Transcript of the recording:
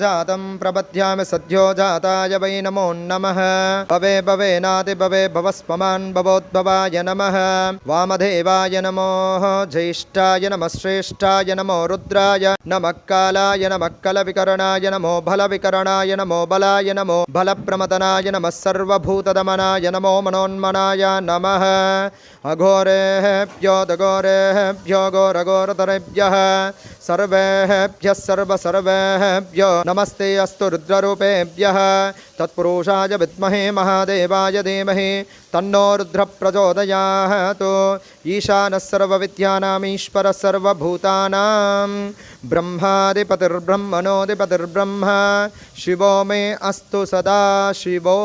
जातं प्रपद्यामि सद्यो जाताय वै नमो नमः भवे भवेनाति भवे भवस्पमान् भवोद्भवाय नमः वामदेवाय नमो ज्येष्ठाय नमः श्रेष्ठाय नमो रुद्राय नमः कालाय नमः कलविकरणाय नमो बलविकरणाय नमो बलाय नमो बलप्रमदनाय नमः सर्वभूतदमनाय नमो मनोन्मनाय नमः अघोरेभ्यो दघोरेभ्यो घोरघोरतरेभ्यः सर्वेभ्यः सर्वेभ्यो नमस्ते अस्तु रुद्ररूपेभ्यः तत्पुरुषाय विद्महे महादेवाय धीमहि तन्नो रुद्र प्रचोदयात् ईशानः सर्वविद्यानाम् ईश्वरः सर्वभूतानां ब्रह्माधिपतिर्ब्रह्मणोऽधिपतिर्ब्रह्म शिवो मे अस्तु सदा शिवो।